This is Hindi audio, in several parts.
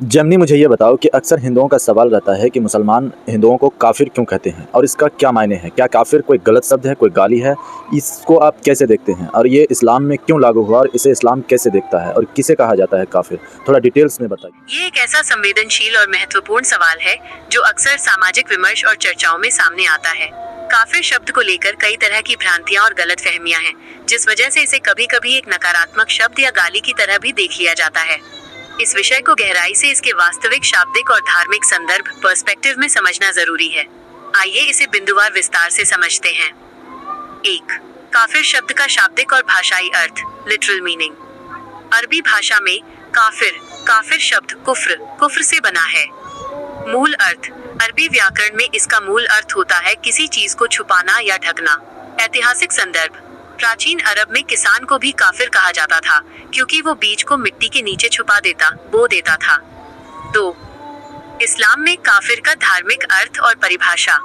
जमनी, मुझे ये बताओ कि अक्सर हिंदुओं का सवाल रहता है कि मुसलमान हिंदुओं को काफिर क्यों कहते हैं और इसका क्या मायने हैं? क्या काफिर कोई गलत शब्द है, कोई गाली है? इसको आप कैसे देखते हैं और ये इस्लाम में क्यों लागू हुआ और इसे इस्लाम कैसे देखता है और किसे कहा जाता है काफिर? थोड़ा डिटेल्स में बताइए। ये एक ऐसा संवेदनशील और महत्वपूर्ण सवाल है जो अक्सर सामाजिक विमर्श और चर्चाओं में सामने आता है। काफिर शब्द को लेकर कई तरह की भ्रांतियां और गलत फहमियां हैं, जिस वजह से इसे कभी कभी एक नकारात्मक शब्द या गाली की तरह भी देख लिया जाता है। इस विषय को गहराई से इसके वास्तविक शाब्दिक और धार्मिक संदर्भ पर्सपेक्टिव में समझना जरूरी है। आइए इसे बिंदुवार विस्तार से समझते हैं। 1. काफिर शब्द का शाब्दिक और भाषाई अर्थ, लिटरल मीनिंग। अरबी भाषा में काफिर शब्द कुफ्र से बना है। मूल अर्थ, अरबी व्याकरण में इसका मूल अर्थ होता है किसी चीज को छुपाना या ढकना। ऐतिहासिक संदर्भ, प्राचीन अरब में किसान को भी काफिर कहा जाता था क्योंकि वो बीज को मिट्टी के नीचे छुपा बो देता था। 2. इस्लाम में काफिर का धार्मिक अर्थ और परिभाषा।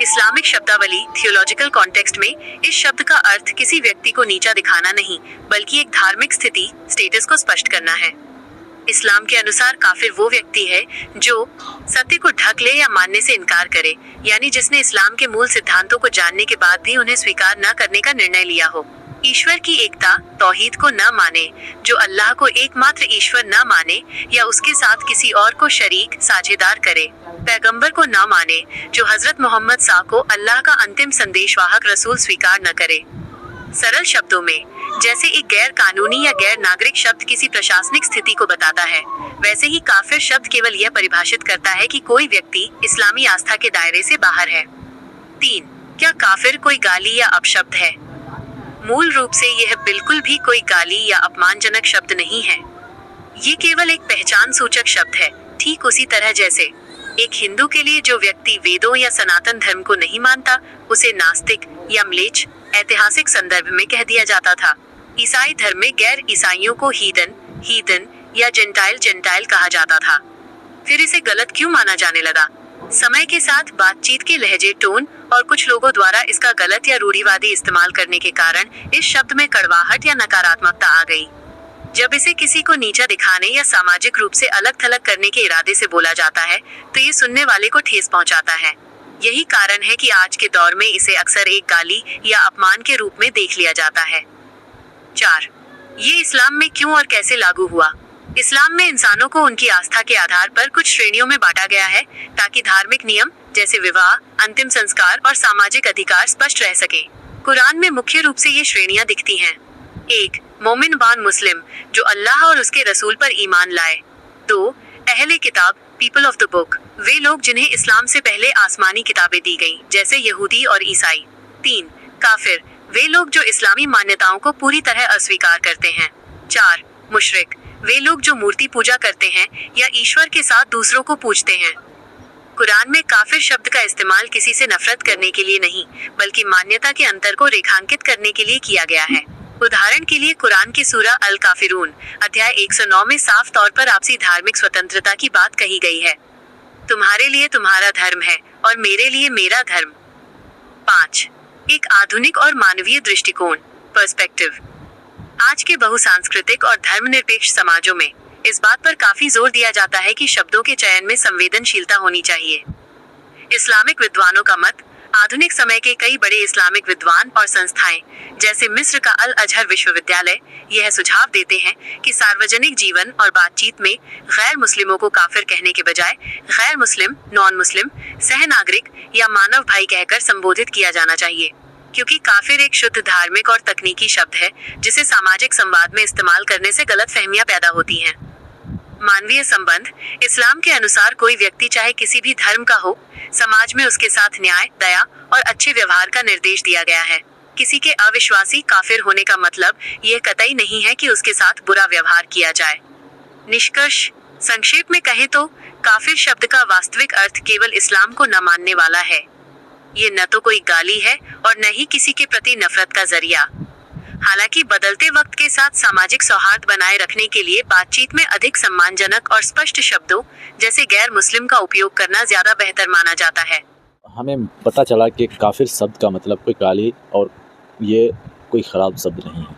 इस्लामिक शब्दावली थियोलॉजिकल कॉन्टेक्स्ट में इस शब्द का अर्थ किसी व्यक्ति को नीचा दिखाना नहीं, बल्कि एक धार्मिक स्थिति स्टेटस को स्पष्ट करना है। इस्लाम के अनुसार काफिर वो व्यक्ति है जो सत्य को ढक ले या मानने से इनकार करे, यानी जिसने इस्लाम के मूल सिद्धांतों को जानने के बाद भी उन्हें स्वीकार न करने का निर्णय लिया हो। ईश्वर की एकता तौहीद को न माने, जो अल्लाह को एकमात्र ईश्वर न माने या उसके साथ किसी और को शरीक साझेदार करे। पैगंबर को न माने, जो हजरत मोहम्मद सा को अल्लाह का अंतिम संदेशवाहक रसूल स्वीकार न करे। सरल शब्दों में, जैसे एक गैर कानूनी या गैर नागरिक शब्द किसी प्रशासनिक स्थिति को बताता है, वैसे ही काफिर शब्द केवल यह परिभाषित करता है कि कोई व्यक्ति इस्लामी आस्था के दायरे से बाहर है। 3. क्या काफिर कोई गाली या अपशब्द है? मूल रूप से यह बिल्कुल भी कोई गाली या अपमानजनक शब्द नहीं है। ये केवल एक पहचान सूचक शब्द है, ठीक उसी तरह जैसे एक हिंदू के लिए जो व्यक्ति वेदों या सनातन धर्म को नहीं मानता उसे नास्तिक या म्लेच्छ ऐतिहासिक संदर्भ में कह दिया जाता था। ईसाई धर्म में गैर ईसाइयों को हीदन या जेंटाइल कहा जाता था। फिर इसे गलत क्यों माना जाने लगा? समय के साथ बातचीत के लहजे, टोन और कुछ लोगों द्वारा इसका गलत या रूढ़िवादी इस्तेमाल करने के कारण इस शब्द में कड़वाहट या नकारात्मकता आ गई। जब इसे किसी को नीचा दिखाने या सामाजिक रूप से अलग थलग करने के इरादे से बोला जाता है तो ये सुनने वाले को ठेस पहुंचाता है। यही कारण है कि आज के दौर में इसे अक्सर एक गाली या अपमान के रूप में देख लिया जाता है। 4. ये इस्लाम में क्यों और कैसे लागू हुआ? इस्लाम में इंसानों को उनकी आस्था के आधार पर कुछ श्रेणियों में बांटा गया है ताकि धार्मिक नियम जैसे विवाह, अंतिम संस्कार और सामाजिक अधिकार स्पष्ट रह सके। कुरान में मुख्य रूप से ये श्रेणियां दिखती हैं। 1. मोमिन बान मुस्लिम, जो अल्लाह और उसके रसूल पर ईमान लाए। 2. अहले किताब, पीपल ऑफ द बुक, वे लोग जिन्हें इस्लाम से पहले आसमानी किताबें दी गईं, जैसे यहूदी और ईसाई। 3. काफिर, वे लोग जो इस्लामी मान्यताओं को पूरी तरह अस्वीकार करते हैं। 4. मुशरिक, वे लोग जो मूर्ति पूजा करते हैं या ईश्वर के साथ दूसरों को पूजते हैं। कुरान में काफिर शब्द का इस्तेमाल किसी से नफरत करने के लिए नहीं, बल्कि मान्यता के अंतर को रेखांकित करने के लिए किया गया है। उदाहरण के लिए कुरान की सूरा अल काफिरून अध्याय 109 में साफ तौर पर आपसी धार्मिक स्वतंत्रता की बात कही गई है। तुम्हारे लिए तुम्हारा धर्म है और मेरे लिए मेरा धर्म। 5. एक आधुनिक और मानवीय दृष्टिकोण पर्सपेक्टिव। आज के बहुसांस्कृतिक और धर्मनिरपेक्ष समाजों में इस बात पर काफी जोर दिया जाता है कि शब्दों के चयन में संवेदनशीलता होनी चाहिए। इस्लामिक विद्वानों का मत, आधुनिक समय के कई बड़े इस्लामिक विद्वान और संस्थाएं जैसे मिस्र का अल अजहर विश्वविद्यालय यह सुझाव देते हैं कि सार्वजनिक जीवन और बातचीत में गैर मुस्लिमों को काफिर कहने के बजाय गैर मुस्लिम, नॉन मुस्लिम, सह नागरिक या मानव भाई कहकर संबोधित किया जाना चाहिए, क्योंकि काफिर एक शुद्ध धार्मिक और तकनीकी शब्द है जिसे सामाजिक संवाद में इस्तेमाल करने से गलतफहमियां पैदा होती हैं। मानवीय संबंध, इस्लाम के अनुसार कोई व्यक्ति चाहे किसी भी धर्म का हो, समाज में उसके साथ न्याय, दया और अच्छे व्यवहार का निर्देश दिया गया है। किसी के अविश्वासी काफिर होने का मतलब यह कतई नहीं है कि उसके साथ बुरा व्यवहार किया जाए। निष्कर्ष, संक्षेप में कहें तो काफिर शब्द का वास्तविक अर्थ केवल इस्लाम को न मानने वाला है। ये न तो कोई गाली है और न ही किसी के प्रति नफरत का जरिया। हालांकि बदलते वक्त के साथ सामाजिक सौहार्द बनाए रखने के लिए बातचीत में अधिक सम्मानजनक और स्पष्ट शब्दों जैसे गैर मुस्लिम का उपयोग करना ज्यादा बेहतर माना जाता है। हमें पता चला कि काफिर शब्द का मतलब कोई गाली और ये कोई ख़राब शब्द नहीं है।